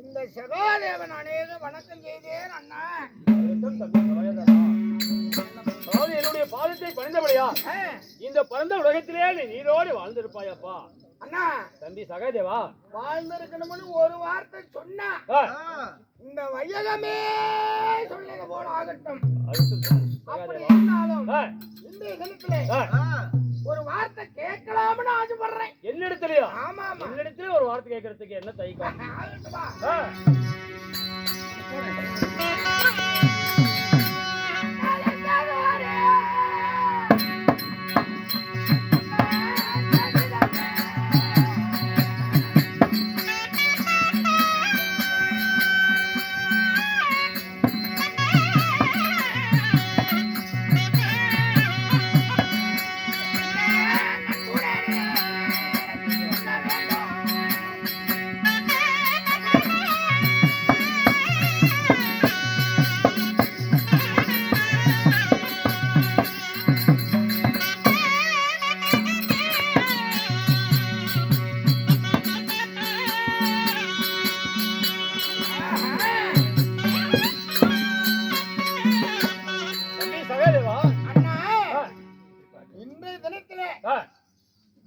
இந்த சகாதேவன் அநேக வணக்கம் செய்தேன் அண்ணா. என்னுடைய பாதத்தை பணிந்தபடியா இந்த பரந்த உலகத்திலே நீ நீரோடு வாழ்ந்திருப்பாயப்பா. அண்ணா தம்பி சகாதேவா, வாழ்ந்திருக்கணும்னு ஒரு வார்த்தை சொன்னா இந்த வையகமே சொன்னது போல ஆகட்டும். அப்படி இருந்தாலும் இன்றைய தினத்திலே ஒரு வார்த்தை கேட்கலாம்னு ஆசைப்படுறேன். என்னிடத்துலயா? ஆமா ஆமா, என்னிடத்துல ஒரு வார்த்தை கேட்கறதுக்கு என்ன தயக்கம்?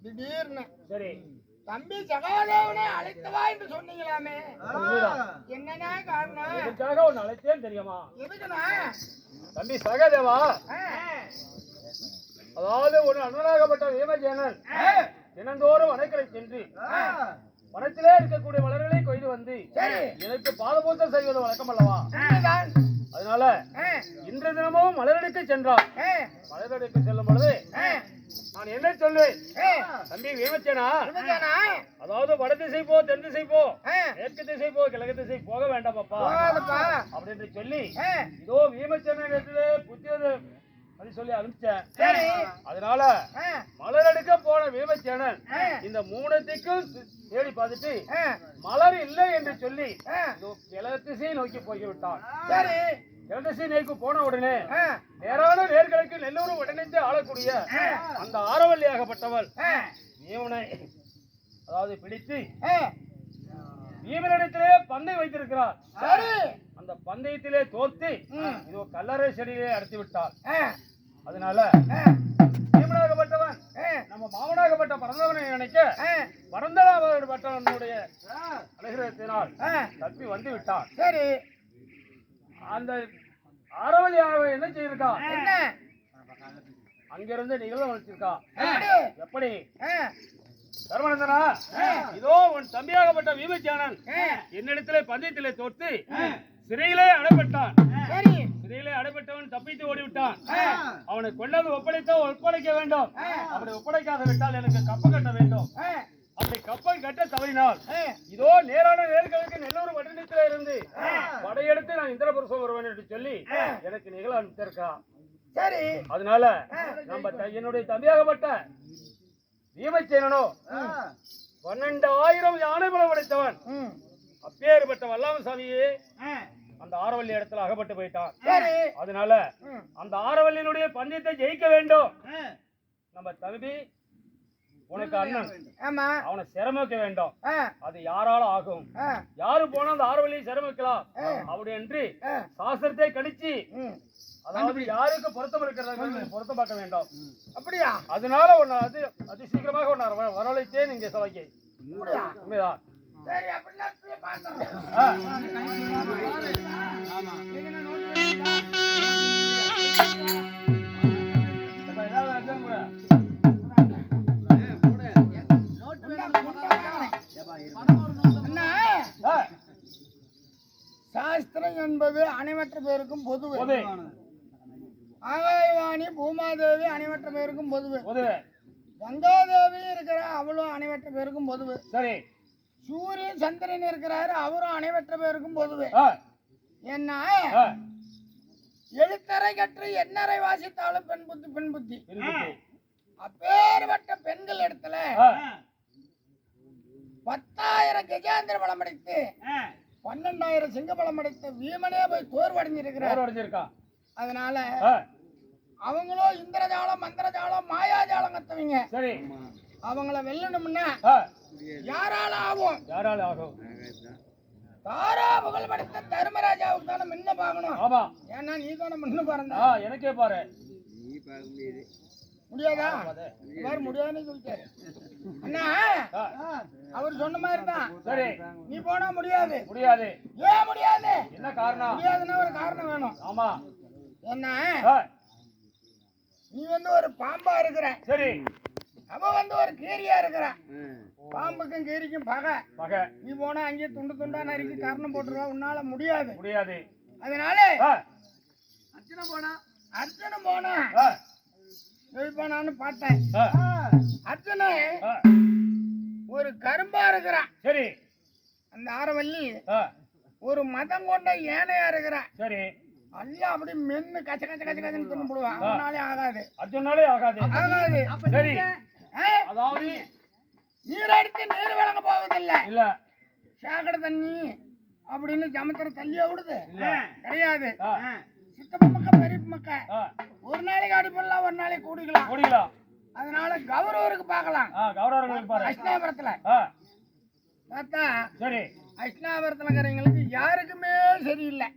திடீர்னு சரி தம்பி சகாதேவனை அழைத்தவா என்று சொன்னீங்களாமே, என்னன்னா காரணம்? எதுக்காக உன்னை அழைத்தேன் தெரியுமா? எதுக்குண்ணா? தம்பி சகாதேவா, அதாவது ஒரு அண்ணனாகப்பட்ட வீமசேனன் தினந்தோறும் வனக்கரை சென்று வனத்திலே இருக்கக்கூடிய மலர்களை கொய்து வந்து எனக்கு பாதபூஜை செய்வது வழக்கம் அல்லவா? அதனால இன்று தினமும் மலரடிக்கு சென்றான். மலரடிக்கு செல்லும் பொழுது நான் என்ன சொல்லுவேன், தம்பி வீமசேனா, அதாவது வட திசை போ, தென் திசை போ, மேற்கு திசை போ, கிழக்கு திசை போக வேண்டாம் அப்பா அப்படின்னு சொல்லி இதோ வீமசேனத்திலே புத்தியது அது சொல்லி அனுப்பிச்சேன். அதனால மலரடுக்க போன வீமசேனன் இந்த மூணத்துக்கும் தேடி பார்த்துட்டு மலர் இல்லை என்று சொல்லி கிழக்கு திசையை நோக்கி போய்விட்டான். கிழக்கு நோக்கி போன உடனே நேரான நேர்களுக்கு நெல்லூர் உடனே ஆளக்கூடிய அந்த ஆரவல்லியாகப்பட்டவள் வீமனை அதாவது பிடித்து வீமனிடத்திலே பந்தயம் வைத்திருக்கிறார். அந்த பந்தயத்திலே தோத்து இதோ கல்லறை செடியிலே அடைத்து விட்டார். அதனால வீமனாகப்பட்டவன் நம்ம மாமனாகப்பட்ட பரந்தவனை நினைக்க பரந்தவனுடைய அனுகிரகத்தினால் தப்பி வந்து விட்டான். சரி, அந்த ஆரவல்லியாக என்ன செய்திருக்கா? அங்கிருந்து நிகழ்வு வச்சிருக்கா. எப்படி தர்மநந்தனா, இதோ உன் தம்பியாகப்பட்ட வீமசேனன் என்னிடத்திலே பந்தயத்திலே தோற்று சிறையிலே அடைபட்டான். சிறையிலே அடைபட்டவன் தப்பித்து ஓடிவிட்டான். அவனை கொண்டாந்து ஒப்படைக்க வேண்டும். அப்படி ஒப்படைக்காத விட்டால் எனக்கு கப்பம் கட்ட வேண்டும். அப்படி கப்பல் கட்ட தவறினால் இதோ நேரான நேர்களுக்கு நெல்லூர் வட்டணத்தில இருந்து படையெடுத்து நான் இந்திரபுருஷம் வருவேன் என்று சொல்லி எனக்கு நிகழ அனுப்பிச்சிருக்கான். சரி, அதனால நம்ம என்னுடைய தம்பியாகப்பட்ட வீமசேனனோ 12,000 யானை பலம் படைத்தவன். அப்பேற்பட்ட வல்லாமசாமியே அந்த ஆரவல்லி இடத்துல அகப்பட்டு போயிட்டான். அதனால அந்த ஆரவல்லியினுடைய பந்தயத்தை ஜெயிக்க வேண்டும். நம்ம தம்பி உனக்கு அண்ணன், அவனை சிரமிக்க வேண்டும். அது யாரால ஆகும்? யாரு போனா அந்த ஆரவல்லியை சிரமிக்கலாம் அப்படி என்று சாஸ்திரத்தை கணிச்சு, அதாவது யாருக்கு பொருத்தம் இருக்கிறது பொருத்தம் பார்க்க வேண்டும். அப்படியா? அதனால உன்னை அதி சீக்கிரமாக உன்னை வரவழைத்தேன் இங்கே சபைக்கு. உண்மைதான். அனைவற்ற பேருக்கும் பொதுவு. பொது. ஆகாயவாணி பூமாதேவி அனைவற்ற பேருக்கும் பொதுவு. பொது. கங்காதேவி இருக்கிற அவளும் அனைவற்ற பேருக்கும் பொதுவு. சரி. சூரியன் சந்திரன் இருக்கிறாரு அவரும் அனைவற்ற பேருக்கும் பொதுவு. என்ன எழுத்தரை கற்று எண்ணரை வாசித்தாலும் பெண் புத்தி பெண் புத்தி. அப்பேற்பட்ட பெண்கள் இடத்துல 10,000 கஜாந்திர பலம் அடைத்து 12,000 சிங்க பலம் அடைத்த வீமனே போய் தோர்வடைஞ்சிருக்கிறார். அதனால அவங்களும் இந்திரஜாலம் மந்திரஜாலம் மாயாஜாலம் கத்தவங்க. சரி. அவங்கள வெல்லணும்னா யாரால ஆகும்? தாரா புகழ் படைத்த தர்மராஜாவுக்கு தானே முன்ன பார்க்கணும். ஆமா. ஏன்னா நீ தானே முன்ன பாருங்க. எனக்கே பாரு. நீ பார்க்க முடியாதா? வேறு முடியாதுன்னு சொல்லிட்டாரு. அண்ணா அவர் சொன்ன மாதிரி தான். சரி. நீ போனா முடியாது. முடியாது. ஏன் முடியாது? என்ன காரணம்? முடியாதுன்னா ஒரு காரணம் வேணும். ஆமா. என்ன நீ ஒரு பாம்பா இருக்கிற. சரி. அவன் ஒரு கீரியா இருக்கிறான். பாம்புக்கும் கீரிக்கும் பகை. நீ போனா அங்கேயே துண்டு துண்டா நறுக்கி கரணம் போட்டுருவா. உன்னால முடியாது. முடியாது. அதனால அர்ஜுனன் போனா ஜெயிப்பானான்னு பார்த்தேன். அர்ஜுனன் ஒரு கரும்பா இருக்கிறான். சரி. அந்த ஆரவல்லி ஒரு மதம் கொண்ட ஏனையா இருக்கிறான். சரி. அல்ல அப்படி மென்னு கச்ச கச்ச கச்ச கச்சன்னு தின்னு போடுவான். அவனாலே ஆகாது. அர்ஜுனாலே ஆகாது. சரி. அதாவது நீர் அடித்து நீர் விளங்க போவதில்லை. இல்ல சாக்கடை தண்ணி அப்படின்னு சமுத்திர தள்ளியா விடுது கிடையாது. சித்தப்ப மக்க பெரிய மக்க ஒரு நாளைக்கு அடிப்படலாம் ஒரு நாளைக்கு கூடிக்கலாம். அதனால கௌரவருக்கு பார்க்கலாம். அஷ்டாபுரத்துல பார்த்தா சரி. அஷ்டாபுரத்துல இருக்கிறவங்களுக்கு யாருக்குமே சரியில்லை.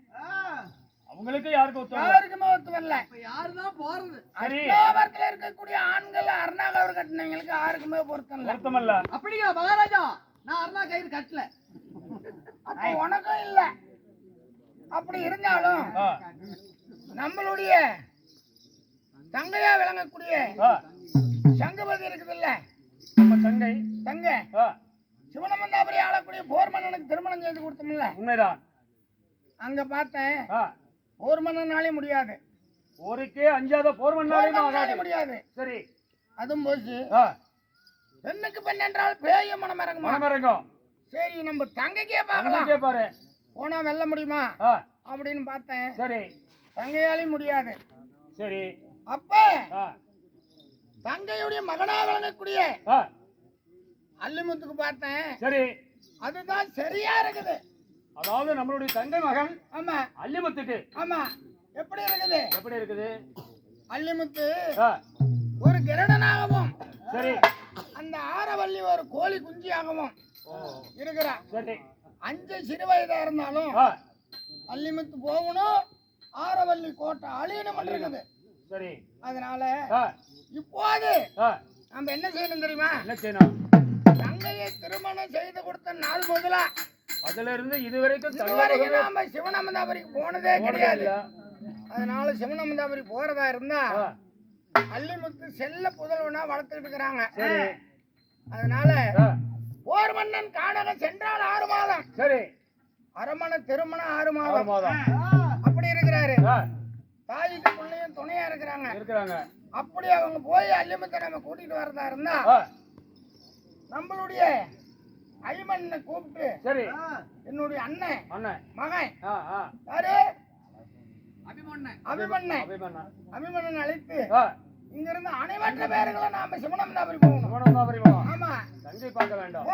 அவங்களுக்கு யாருக்குமே ஒத்து வரல. யாருதான் போறது? அஷ்டாபுரத்துல இருக்கக்கூடிய ஆண்கள் அருணா கயிறு கட்டினவங்களுக்கு யாருக்குமே பொருத்தம் இல்ல. அப்படிங்களா மகாராஜா? நான் அருணா கயிறு கட்டல. அப்ப உனக்கும் இல்ல. அப்படி இருந்தாலும் நம்மளுடைய தங்கையா விளங்கக்கூடிய சங்கபதி இருக்குதுல்ல, தங்கை சிவனமந்தாபுரி ஆளக்கூடிய போர்மன்னனுக்கு திருமணம் செய்து கொடுத்தோம்ல. உண்மைதான். அங்க பார்த்தேன் போர்மன்னாலே முடியாது. ஊருக்கே அஞ்சாத போர்மன்னாலே முடியாது. சரி. அதுவும் போச்சு. பெண்ணுக்கு பெண் என்றால் பேய மனம் இறங்கும். சரி நம்ம தங்கைக்கே பார்க்கலாம். பாரு போனா வெல்ல முடியுமா அப்படின்னு பார்த்தேன். சரி. தங்கையாலையும் முடியாது. சரி. அப்ப தங்கையுடைய மகனா விளங்கக்கூடிய அல்லிமுத்துக்கு பார்த்தேன். சரி. அதுதான் சரியா இருக்குது. அதாவது நம்மளுடைய தங்கை மகன். ஆமா. அல்லிமுத்துக்கு. ஆமா. எப்படி இருக்குது? அல்லிமுத்து ஒரு கிரடனாகவும் சரி. அந்த ஆரவல்லி ஒரு கோழி குஞ்சியாகவும் இருக்கிறா. சரி. 5 சிறு வயதா இருந்தாலும் அல்லிமுத்து போகணும். ஆரவல்லி கோட்டை அழியணும் இருக்குது. சரி. அதனால இப்போது நம்ம என்ன செய்யணும் தெரியுமா? என்ன செய்யணும்? தங்கையை திருமணம் செய்து கொடுத்த நாள் முதலா அதுல இருந்து இதுவரைக்கும் நாம சிவனமந்தாபுரிக்கு போனதே கிடையாது. அதனால சிவனமந்தாபுரி போறதா இருந்தா அல்லிமுத்து செல்ல புதல்வனா வளர்த்துக்கிட்டு இருக்கிறாங்க. அதனால போர் மன்னன் காணகம் சென்றால் 6 மாதம். சரி. அரமண திருமணம் 6 மாதம். அப்படி இருக்கிறாரு. தாய்க்கு பிள்ளையும் துணையா இருக்கிறாங்க. அப்படி அவங்க போய் அல்லிமுத்தை நம்ம கூட்டிட்டு வரதா இருந்தா நம்மளுடைய ஐமண்ணை கூப்பிட்டு சரி என்னுடைய அண்ணன் மகன் யாரு அபிமன்னன் அழைத்து இங்க இருந்து அனைவற்ற பேர்களை நாம சிவனமந்தாபுரி போகணும். ஆமா. தங்கை பார்க்க வேண்டாம்.